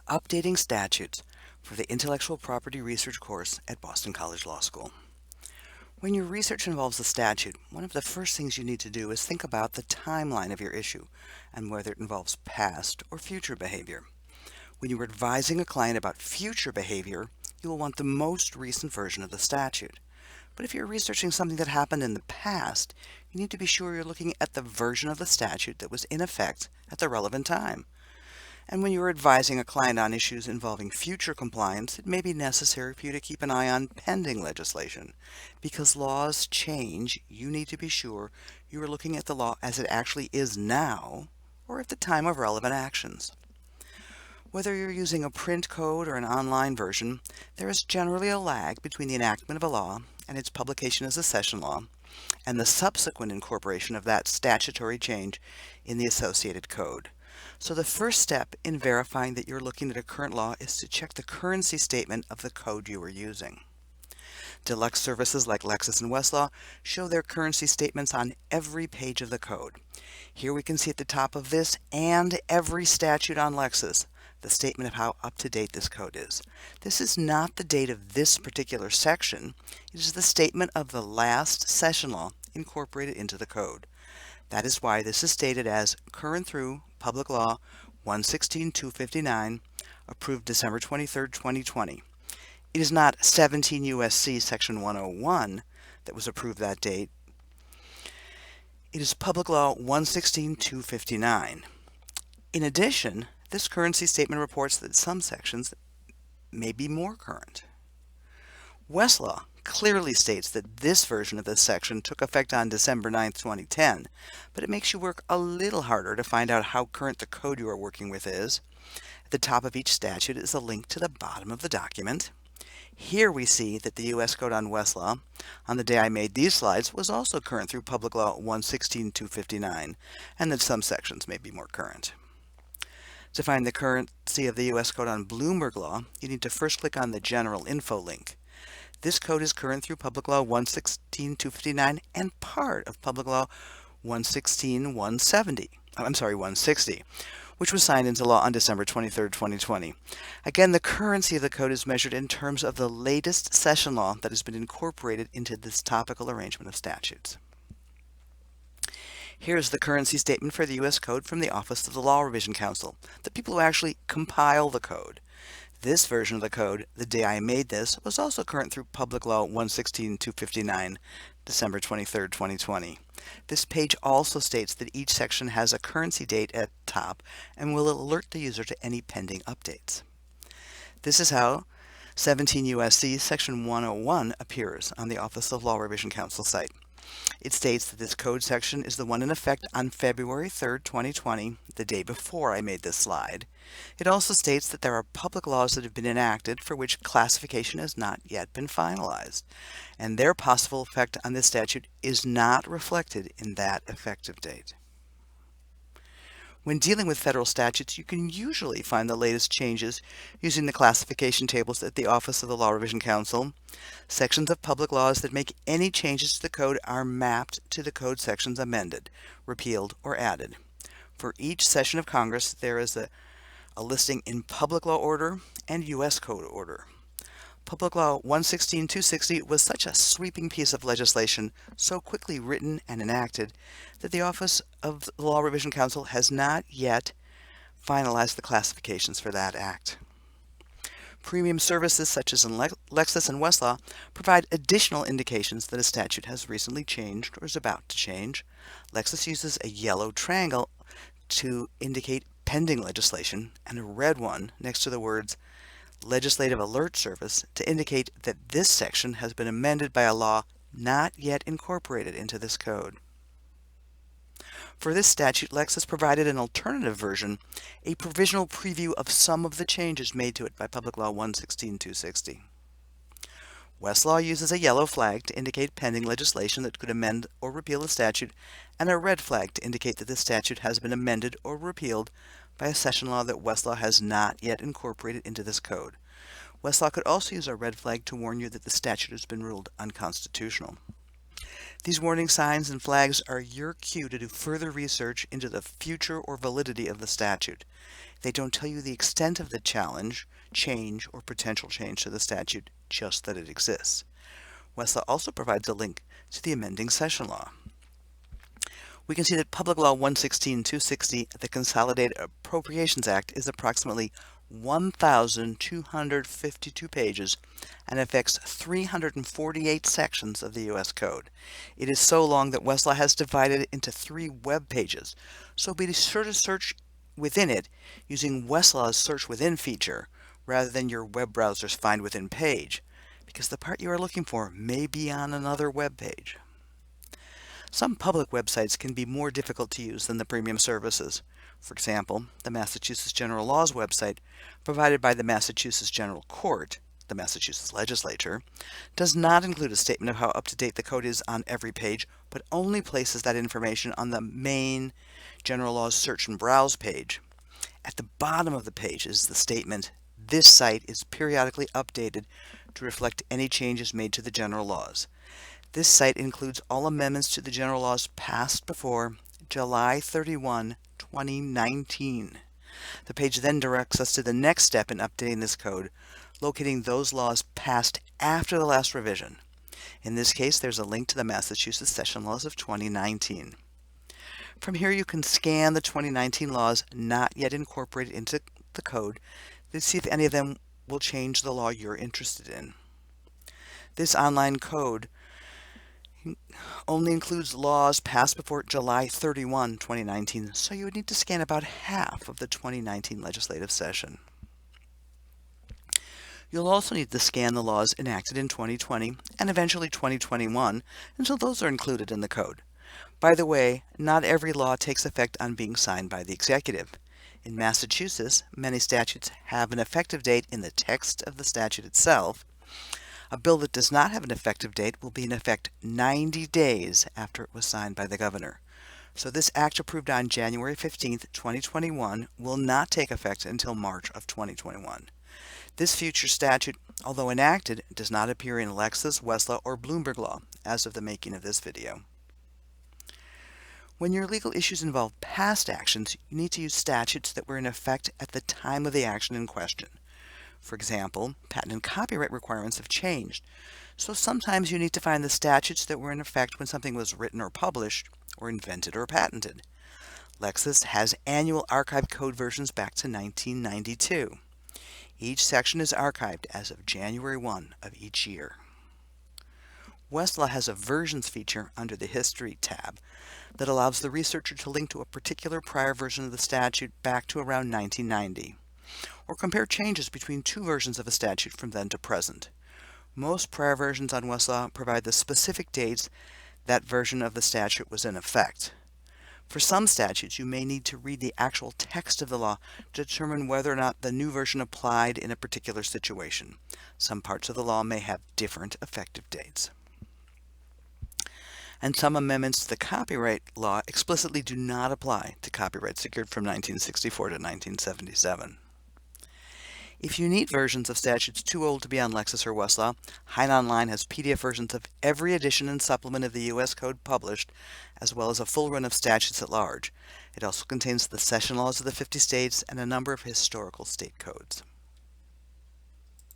Updating Statutes for the Intellectual Property Research course at Boston College Law School. When your research involves a statute, one of the first things you need to do is think about the timeline of your issue and whether it involves past or future behavior. When you are advising a client about future behavior, you will want the most recent version of the statute. But if you're researching something that happened in the past, you need to be sure you're looking at the version of the statute that was in effect at the relevant time. And when you're advising a client on issues involving future compliance, it may be necessary for you to keep an eye on pending legislation. Because laws change, you need to be sure you are looking at the law as it actually is now, or at the time of relevant actions. Whether you're using a print code or an online version, there is generally a lag between the enactment of a law and its publication as a session law, and the subsequent incorporation of that statutory change in the associated code. So the first step in verifying that you're looking at a current law is to check the currency statement of the code you are using. Deluxe services like Lexis and Westlaw show their currency statements on every page of the code. Here we can see at the top of this and every statute on Lexis the statement of how up-to-date this code is. This is not the date of this particular section. It is the statement of the last session law incorporated into the code. That is why this is stated as current through Public Law 116-259, approved December 23, 2020. It is not 17 U.S.C. Section 101 that was approved that date. It is Public Law 116-259. In addition, this currency statement reports that some sections may be more current. Westlaw clearly states that this version of this section took effect on December 9, 2010, but it makes you work a little harder to find out how current the code you are working with is. At the top of each statute is a link to the bottom of the document. Here we see that the U.S. Code on Westlaw, on the day I made these slides, was also current through Public Law 116-259, and that some sections may be more current. To find the currency of the U.S. Code on Bloomberg Law, you need to first click on the General Info link. This code is current through Public Law 116-259 and part of Public Law 160, which was signed into law on December 23, 2020. Again, the currency of the code is measured in terms of the latest session law that has been incorporated into this topical arrangement of statutes. Here's the currency statement for the U.S. Code from the Office of the Law Revision Council, the people who actually compile the code. This version of the code, the day I made this, was also current through Public Law 116-259, December 23, 2020. This page also states that each section has a currency date at the top and will alert the user to any pending updates. This is how 17 U.S.C. Section 101 appears on the Office of Law Revision Council site. It states that this code section is the one in effect on February 3, 2020, the day before I made this slide. It also states that there are public laws that have been enacted for which classification has not yet been finalized, and their possible effect on this statute is not reflected in that effective date. When dealing with federal statutes, you can usually find the latest changes using the classification tables at the Office of the Law Revision Council. Sections of public laws that make any changes to the code are mapped to the code sections amended, repealed, or added. For each session of Congress, there is a listing in public law order and U.S. Code order. Public Law 116-260 was such a sweeping piece of legislation, so quickly written and enacted, that the Office of the Law Revision Council has not yet finalized the classifications for that act. Premium services such as in Lexis and Westlaw provide additional indications that a statute has recently changed or is about to change. Lexis uses a yellow triangle to indicate pending legislation and a red one next to the words Legislative Alert Service to indicate that this section has been amended by a law not yet incorporated into this code. For this statute, Lexis provided an alternative version, a provisional preview of some of the changes made to it by Public Law 116-260. Westlaw uses a yellow flag to indicate pending legislation that could amend or repeal a statute, and a red flag to indicate that the statute has been amended or repealed by a session law that Westlaw has not yet incorporated into this code. Westlaw could also use a red flag to warn you that the statute has been ruled unconstitutional. These warning signs and flags are your cue to do further research into the future or validity of the statute. They don't tell you the extent of the challenge, change, or potential change to the statute, just that it exists. Westlaw also provides a link to the amending session law. We can see that Public Law 116-260, the Consolidated Appropriations Act, is approximately 1,252 pages and affects 348 sections of the U.S. Code. It is so long that Westlaw has divided it into 3 web pages, so be sure to search within it using Westlaw's Search Within feature rather than your web browser's Find Within page, because the part you are looking for may be on another web page. Some public websites can be more difficult to use than the premium services. For example, the Massachusetts General Laws website, provided by the Massachusetts General Court, the Massachusetts Legislature, does not include a statement of how up-to-date the code is on every page, but only places that information on the main General Laws Search and Browse page. At the bottom of the page is the statement, "This site is periodically updated to reflect any changes made to the general laws." This site includes all amendments to the general laws passed before July 31, 2019. The page then directs us to the next step in updating this code, locating those laws passed after the last revision. In this case, there's a link to the Massachusetts Session Laws of 2019. From here, you can scan the 2019 laws not yet incorporated into the code to see if any of them will change the law you're interested in. This online code only includes laws passed before July 31, 2019, so you would need to scan about half of the 2019 legislative session. You'll also need to scan the laws enacted in 2020 and eventually 2021 until those are included in the code. By the way, not every law takes effect on being signed by the executive. In Massachusetts, many statutes have an effective date in the text of the statute itself. A bill that does not have an effective date will be in effect 90 days after it was signed by the governor. So this act approved on January 15, 2021 will not take effect until March of 2021. This future statute, although enacted, does not appear in Lexis, Westlaw, or Bloomberg Law as of the making of this video. When your legal issues involve past actions, you need to use statutes that were in effect at the time of the action in question. For example, patent and copyright requirements have changed, so sometimes you need to find the statutes that were in effect when something was written or published, or invented or patented. Lexis has annual archive code versions back to 1992. Each section is archived as of January 1 of each year. Westlaw has a versions feature under the History tab that allows the researcher to link to a particular prior version of the statute back to around 1990. Or compare changes between 2 versions of a statute from then to present. Most prior versions on Westlaw provide the specific dates that version of the statute was in effect. For some statutes, you may need to read the actual text of the law to determine whether or not the new version applied in a particular situation. Some parts of the law may have different effective dates. And some amendments to the copyright law explicitly do not apply to copyright secured from 1964 to 1977. If you need versions of statutes too old to be on Lexis or Westlaw, Hein Online has PDF versions of every edition and supplement of the U.S. Code published, as well as a full run of statutes at large. It also contains the session laws of the 50 states and a number of historical state codes.